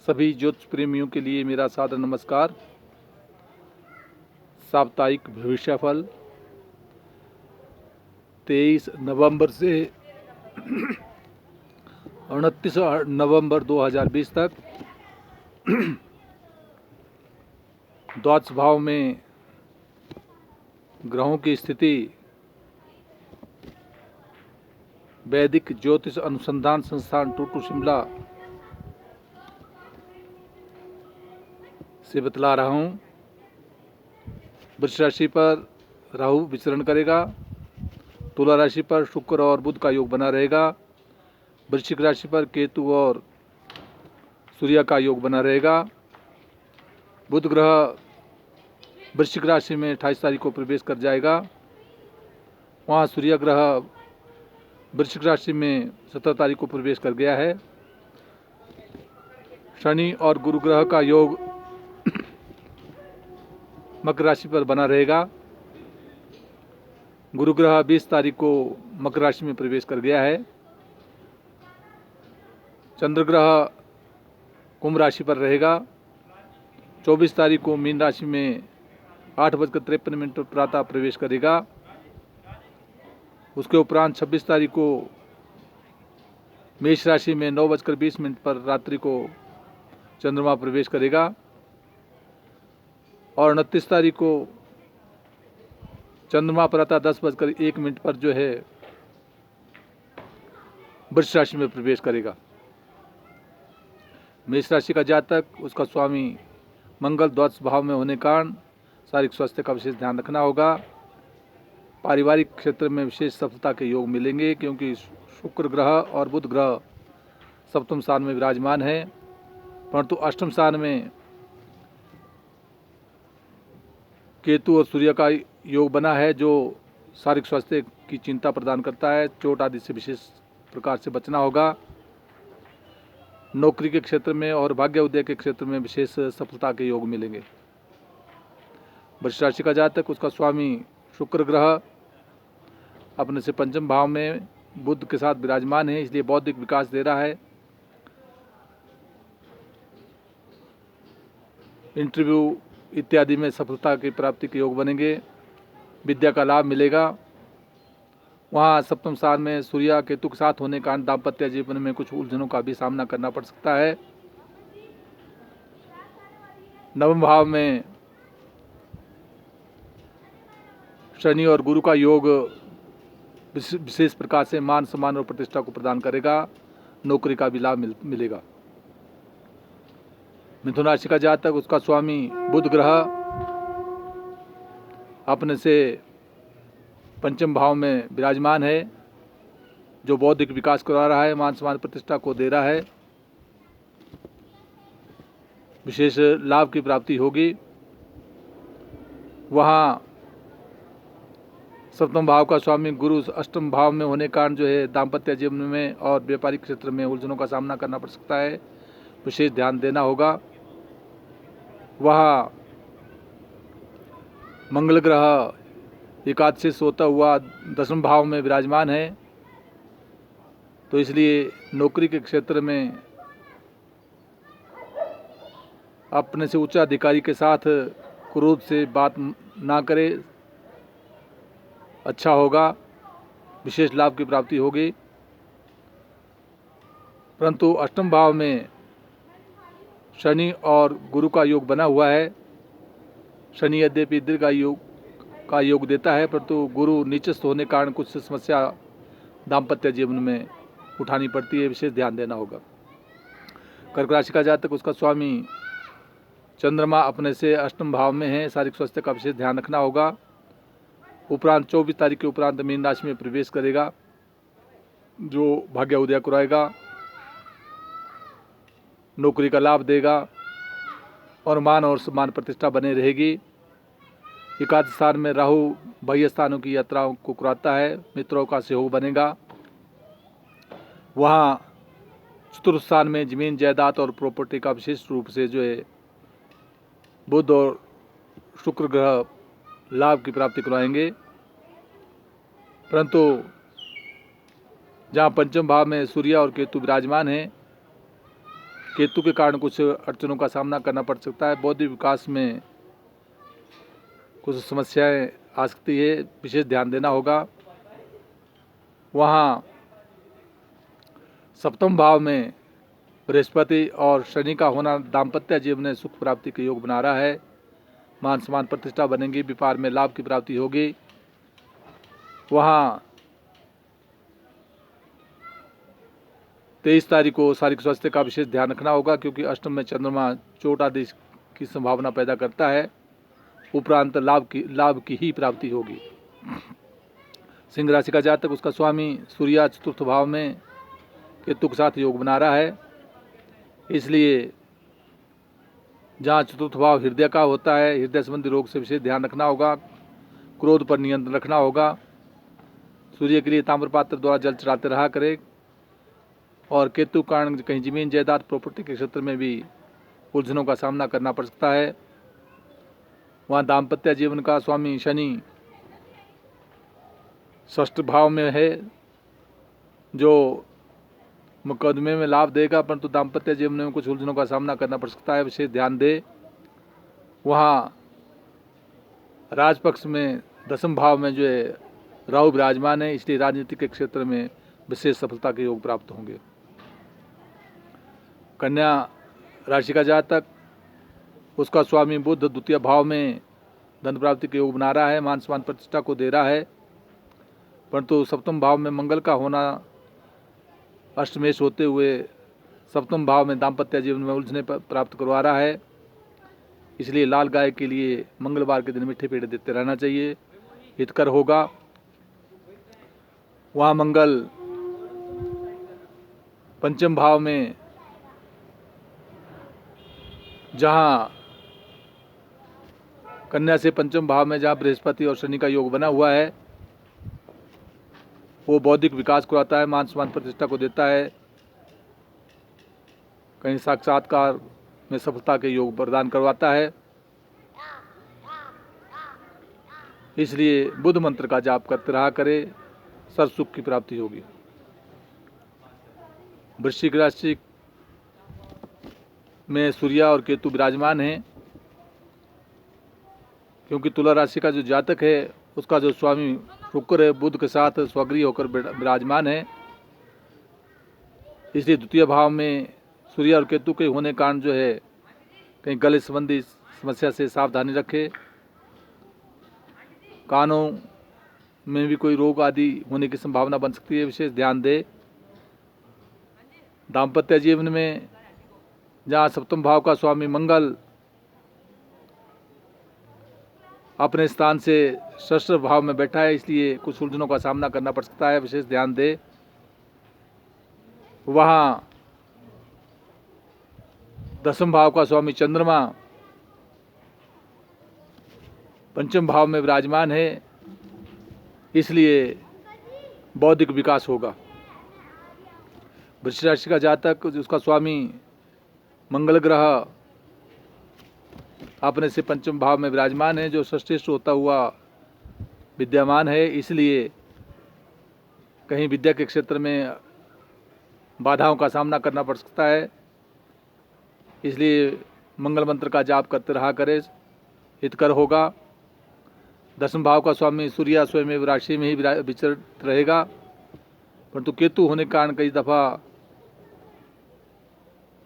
सभी ज्योतिष प्रेमियों के लिए मेरा सादर नमस्कार। साप्ताहिक भविष्यफल 23 नवंबर से 29 नवंबर 2020 तक द्वादश भाव में ग्रहों की स्थिति वैदिक ज्योतिष अनुसंधान संस्थान टूटू शिमला से बतला रहा हूँ। वृष राशि पर राहु विचरण करेगा। तुला राशि पर शुक्र और बुध का योग बना रहेगा। वृश्चिक राशि पर केतु और सूर्य का योग बना रहेगा। बुध ग्रह वृश्चिक राशि में 28 तारीख को प्रवेश कर जाएगा। वहाँ सूर्य ग्रह वृश्चिक राशि में 17 तारीख को प्रवेश कर गया है। शनि और गुरु ग्रह का योग मकर राशि पर बना रहेगा। गुरु ग्रह 20 तारीख को मकर राशि में प्रवेश कर गया है। चंद्र ग्रह कुंभ राशि पर रहेगा। 24 तारीख को मीन राशि में 8:53 पर प्रातः प्रवेश करेगा। उसके उपरांत 26 तारीख को मेष राशि में 9:20 पर रात्रि को चंद्रमा प्रवेश करेगा और 29 तारीख को चंद्रमा प्रातः 10:01 पर जो है वृष राशि में प्रवेश करेगा। मेष राशि का जातक, उसका स्वामी मंगल द्वादश भाव में होने कारण शारीरिक स्वास्थ्य का विशेष ध्यान रखना होगा। पारिवारिक क्षेत्र में विशेष सफलता के योग मिलेंगे क्योंकि शुक्र ग्रह और बुध ग्रह सप्तम स्थान में विराजमान है, परंतु अष्टम स्थान में केतु और सूर्य का योग बना है जो शारीरिक स्वास्थ्य की चिंता प्रदान करता है। चोट आदि से विशेष प्रकार से बचना होगा। नौकरी के क्षेत्र में और भाग्य उदय के क्षेत्र में विशेष सफलता के योग मिलेंगे। वृष राशि का जातक, उसका स्वामी शुक्र ग्रह अपने से पंचम भाव में बुध के साथ विराजमान है, इसलिए बौद्धिक विकास दे रहा है। इंटरव्यू इत्यादि में सफलता की प्राप्ति के योग बनेंगे। विद्या का लाभ मिलेगा। वहाँ सप्तम स्थान में सूर्य केतु के साथ होने के कारण दाम्पत्य जीवन में कुछ उलझनों का भी सामना करना पड़ सकता है। नवम भाव में शनि और गुरु का योग विशेष प्रकार से मान सम्मान और प्रतिष्ठा को प्रदान करेगा। नौकरी का भी लाभ मिलेगा। मिथुन राशि का जातक, उसका स्वामी बुध ग्रह अपने से पंचम भाव में विराजमान है जो बौद्धिक विकास करा रहा है, मान सम्मान प्रतिष्ठा को दे रहा है। विशेष लाभ की प्राप्ति होगी। वहाँ सप्तम भाव का स्वामी गुरु अष्टम भाव में होने के कारण जो है दाम्पत्य जीवन में और व्यापारिक क्षेत्र में उलझनों का सामना करना पड़ सकता है। विशेष ध्यान देना होगा। वह मंगल ग्रह एकादशी से होता हुआ दसम भाव में विराजमान है, तो इसलिए नौकरी के क्षेत्र में अपने से उच्च अधिकारी के साथ क्रोध से बात ना करे, अच्छा होगा। विशेष लाभ की प्राप्ति होगी। परंतु अष्टम भाव में शनि और गुरु का योग बना हुआ है। शनि यद्यपि दीर्घायु का योग देता है, परंतु गुरु नीचस्थ होने के कारण कुछ समस्या दाम्पत्य जीवन में उठानी पड़ती है। विशेष ध्यान देना होगा। कर्क राशि का जातक, उसका स्वामी चंद्रमा अपने से अष्टम भाव में है। शारीरिक स्वास्थ्य का विशेष ध्यान रखना होगा। उपरांत 24 तारीख के उपरांत मीन राशि में प्रवेश करेगा जो भाग्य उदय कराएगा, नौकरी का लाभ देगा और मान और सम्मान प्रतिष्ठा बने रहेगी। एकादश स्थान में राहु बाह्य स्थानों की यात्राओं को कराता है। मित्रों का सहयोग बनेगा। वहाँ चतुर्थ स्थान में जमीन जायदाद और प्रॉपर्टी का विशेष रूप से जो है बुध और शुक्र ग्रह लाभ की प्राप्ति कराएंगे। परंतु जहाँ पंचम भाव में सूर्य और केतु विराजमान हैं, केतु के कारण कुछ अड़चनों का सामना करना पड़ सकता है। बौद्धिक विकास में कुछ समस्याएं आ सकती है, विशेष ध्यान देना होगा। वहाँ सप्तम भाव में बृहस्पति और शनि का होना दाम्पत्य जीवन में सुख प्राप्ति के योग बना रहा है। मान सम्मान प्रतिष्ठा बनेगी, व्यापार में लाभ की प्राप्ति होगी। वहाँ 23 तारीख को शारीरिक स्वास्थ्य का विशेष ध्यान रखना होगा, क्योंकि अष्टम में चंद्रमा चोट आदि की संभावना पैदा करता है। उपरांत लाभ की ही प्राप्ति होगी। सिंह राशि का जातक, उसका स्वामी सूर्य चतुर्थ भाव में केतु के साथ योग बना रहा है, इसलिए जहाँ चतुर्थ भाव हृदय का होता है, हृदय संबंधी रोग से विशेष ध्यान रखना होगा। क्रोध पर नियंत्रण रखना होगा। सूर्य के लिए ताम्रपात्र द्वारा जल चढ़ाते रहा करें। और केतु कारण कहीं जमीन जायदाद प्रॉपर्टी के क्षेत्र में भी उलझनों का सामना करना पड़ सकता है। वहाँ दाम्पत्य जीवन का स्वामी शनि षष्ठ भाव में है, जो मुकदमे में लाभ देगा, परंतु दाम्पत्य जीवन में कुछ उलझनों का सामना करना पड़ सकता है, विशेष ध्यान दे। वहाँ राजपक्ष में दसम भाव में जो है राहु विराजमान है, इसलिए राजनीति के क्षेत्र में विशेष सफलता के योग प्राप्त होंगे। कन्या राशि का जातक, उसका स्वामी बुध द्वितीय भाव में धन प्राप्ति के योग बना रहा है, मान सम्मान प्रतिष्ठा को दे रहा है, परंतु सप्तम भाव में मंगल का होना अष्टमेश होते हुए सप्तम भाव में दाम्पत्य जीवन में उलझने प्राप्त करवा रहा है। इसलिए लाल गाय के लिए मंगलवार के दिन मीठे पेड़े देते रहना चाहिए, हितकर होगा। वहाँ मंगल पंचम भाव में, जहाँ कन्या से पंचम भाव में जहाँ बृहस्पति और शनि का योग बना हुआ है, वो बौद्धिक विकास को आता है, मान सम्मान प्रतिष्ठा को देता है, कहीं साक्षात्कार में सफलता के योग प्रदान करवाता है। इसलिए बुध मंत्र का जाप करते रहा करे, सर्व सुख की प्राप्ति होगी। वृश्चिक राशि में सूर्य और केतु विराजमान हैं, क्योंकि तुला राशि का जो जातक है, उसका जो स्वामी शुक्र है बुध के साथ स्वगृही होकर विराजमान है, इसलिए द्वितीय भाव में सूर्य और केतु के होने कारण जो है कहीं गले संबंधी समस्या से सावधानी रखे। कानों में भी कोई रोग आदि होने की संभावना बन सकती है, विशेष ध्यान दे। दाम्पत्य जीवन में जहाँ सप्तम भाव का स्वामी मंगल अपने स्थान से षष्ठ भाव में बैठा है, इसलिए कुछ उलझनों का सामना करना पड़ सकता है, विशेष ध्यान दे। वहाँ दसम भाव का स्वामी चंद्रमा पंचम भाव में विराजमान है, इसलिए बौद्धिक विकास होगा। वृश्चिक राशि का जातक, उसका स्वामी मंगल ग्रह अपने से पंचम भाव में विराजमान है, जो षष्ठेष्ठ होता हुआ विद्यमान है, इसलिए कहीं विद्या के क्षेत्र में बाधाओं का सामना करना पड़ सकता है। इसलिए मंगल मंत्र का जाप करते रहा करे, हितकर होगा। दसम भाव का स्वामी सूर्य स्वयं राशि में ही विचरित रहेगा, परंतु केतु होने के कारण कई दफ़ा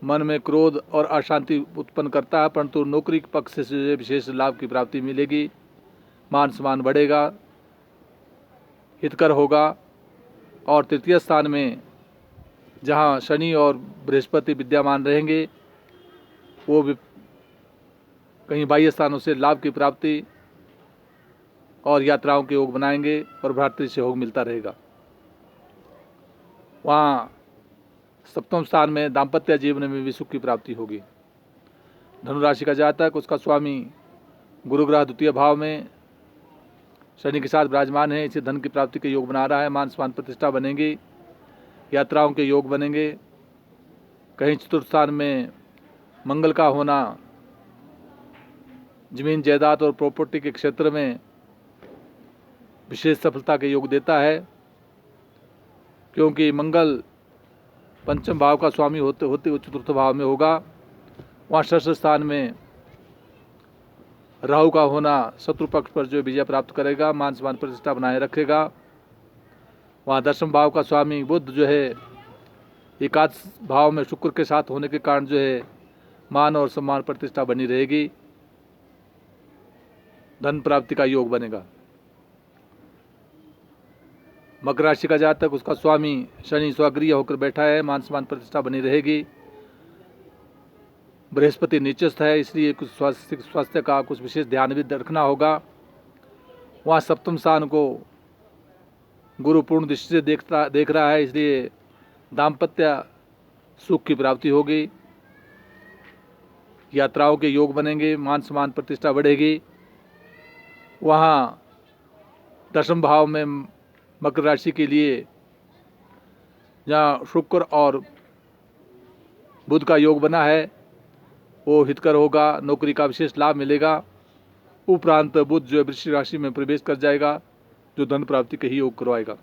मन में क्रोध और अशांति उत्पन्न करता है, परंतु नौकरी के पक्ष से विशेष लाभ की प्राप्ति मिलेगी, मान सम्मान बढ़ेगा, हितकर होगा। और तृतीय स्थान में जहाँ शनि और बृहस्पति विद्यमान रहेंगे, वो भी कहीं बाह्य स्थानों से लाभ की प्राप्ति और यात्राओं के योग बनाएंगे और भ्रातृ से योग मिलता रहेगा। वहाँ सप्तम स्थान में दाम्पत्य जीवन में भी सुख की प्राप्ति होगी। धनु राशि का जातक, उसका स्वामी गुरु ग्रह द्वितीय भाव में शनि के साथ विराजमान है, इसे धन की प्राप्ति के योग बना रहा है, मान सम्मान प्रतिष्ठा बनेगी, यात्राओं के योग बनेंगे। कहीं चतुर्थ स्थान में मंगल का होना जमीन जायदाद और प्रॉपर्टी के क्षेत्र में विशेष सफलता के योग देता है, क्योंकि मंगल पंचम भाव का स्वामी होते होते वो चतुर्थ भाव में होगा। वहाँ षष्ठ स्थान में राहु का होना शत्रु पक्ष पर जो विजय प्राप्त करेगा, मान सम्मान प्रतिष्ठा बनाए रखेगा। वहाँ दशम भाव का स्वामी बुध जो है एकादश भाव में शुक्र के साथ होने के कारण जो है मान और सम्मान प्रतिष्ठा बनी रहेगी, धन प्राप्ति का योग बनेगा। मकर राशि का जातक, उसका स्वामी शनि स्वगृह होकर बैठा है, मान सम्मान प्रतिष्ठा बनी रहेगी। बृहस्पति नीचस्थ है, इसलिए कुछ स्वास्थ्य का कुछ विशेष ध्यान भी रखना होगा। वहाँ सप्तम स्थान को गुरु पूर्ण दृष्टि से देख रहा है, इसलिए दाम्पत्य सुख की प्राप्ति होगी, यात्राओं के योग बनेंगे, मान सम्मान प्रतिष्ठा बढ़ेगी। वहाँ दशम भाव में मकर राशि के लिए जहाँ शुक्र और बुध का योग बना है वो हितकर होगा, नौकरी का विशेष लाभ मिलेगा। उपरांत बुध जो है वृश्चिक राशि में प्रवेश कर जाएगा, जो धन प्राप्ति के ही योग करवाएगा।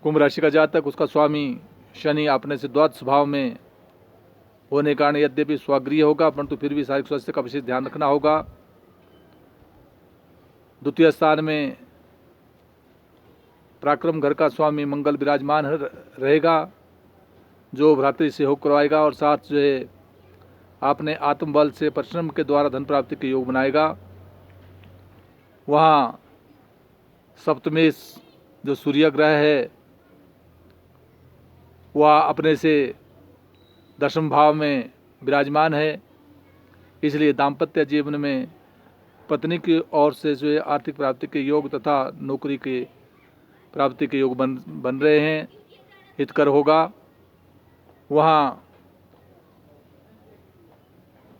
कुंभ राशि का जातक, उसका स्वामी शनि अपने से द्वादश भाव में होने के कारण यद्यपि स्वगृह होगा, परंतु फिर भी शारीरिक स्वास्थ्य का विशेष ध्यान रखना होगा। द्वितीय स्थान में पराक्रम घर का स्वामी मंगल विराजमान रहेगा, जो भ्रातृ से योग करवाएगा और साथ जो है अपने आत्मबल से परिश्रम के द्वारा धन प्राप्ति के योग बनाएगा। वहाँ सप्तमेश जो सूर्य ग्रह है वह अपने से दशम भाव में विराजमान है, इसलिए दाम्पत्य जीवन में पत्नी की ओर से जो है आर्थिक प्राप्ति के योग तथा नौकरी के प्राप्ति के योग बन रहे हैं, हितकर होगा। वहाँ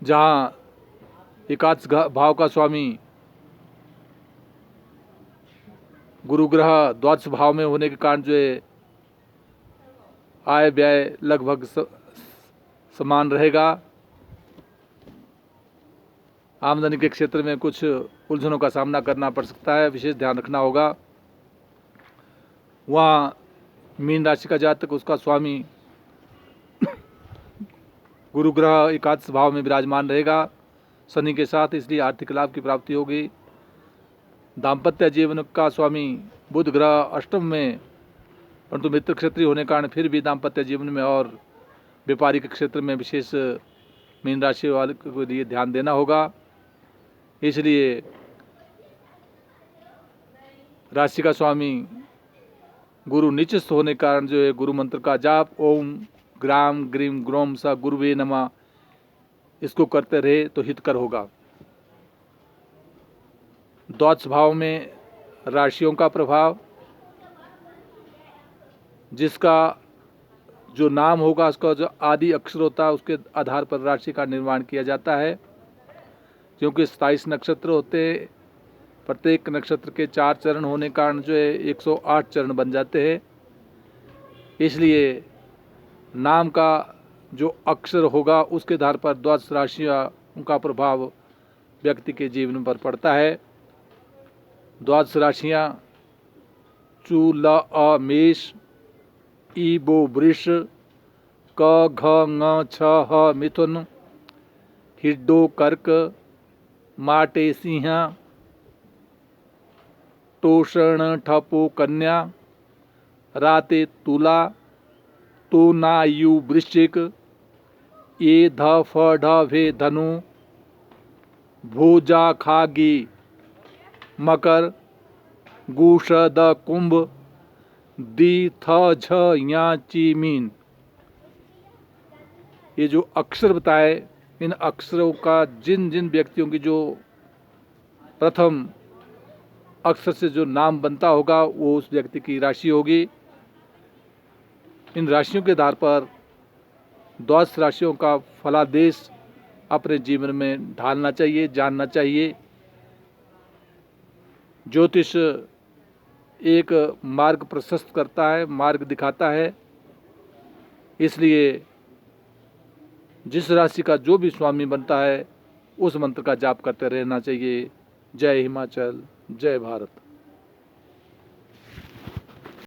जहाँ एकादश भाव का स्वामी गुरु ग्रह द्वादश भाव में होने के कारण जो है आय व्यय लगभग समान रहेगा। आमदनी के क्षेत्र में कुछ उलझनों का सामना करना पड़ सकता है, विशेष ध्यान रखना होगा। वहाँ मीन राशि का जातक, उसका स्वामी गुरु ग्रह एकादश भाव में विराजमान रहेगा शनि के साथ, इसलिए आर्थिक लाभ की प्राप्ति होगी। दाम्पत्य जीवन का स्वामी बुध ग्रह अष्टम में, परंतु मित्र क्षेत्रीय होने के कारण फिर भी दाम्पत्य जीवन में और व्यापारिक क्षेत्र में विशेष मीन राशि वाले को लिए ध्यान देना होगा। इसलिए राशि का स्वामी गुरु नीचस्थ होने के कारण जो है गुरु मंत्र का जाप ओम ग्राम ग्रीम ग्रोम सा गुरुवे नमः इसको करते रहे तो हितकर होगा। द्वादश भाव में राशियों का प्रभाव, जिसका जो नाम होगा उसका जो आदि अक्षर होता है उसके आधार पर राशि का निर्माण किया जाता है। क्योंकि 27 नक्षत्र होते, प्रत्येक नक्षत्र के 4 चरण होने के कारण जो है 108 चरण बन जाते हैं, इसलिए नाम का जो अक्षर होगा उसके आधार पर द्वादश राशियों का प्रभाव व्यक्ति के जीवन पर पड़ता है। द्वादश राशियाँ चू ल अ मेष, ई बो वृष, क घ ङ छ ह मिथुन, हिड्डो कर्क, माटे सिंह, तोषण ठपो कन्या, राते तुला, तो नायु वृश्चिक, ए ध फ ढ भे धनु, भोजा खागी मकर, गुष द कुंभ, दी थ झ या ची मीन। ये जो अक्षर बताए, इन अक्षरों का जिन जिन व्यक्तियों की जो प्रथम अक्षर से जो नाम बनता होगा वो उस व्यक्ति की राशि होगी। इन राशियों के आधार पर द्वादश राशियों का फलादेश अपने जीवन में ढालना चाहिए, जानना चाहिए। ज्योतिष एक मार्ग प्रशस्त करता है, मार्ग दिखाता है, इसलिए जिस राशि का जो भी स्वामी बनता है उस मंत्र का जाप करते रहना चाहिए। जय हिमाचल, जय भारत।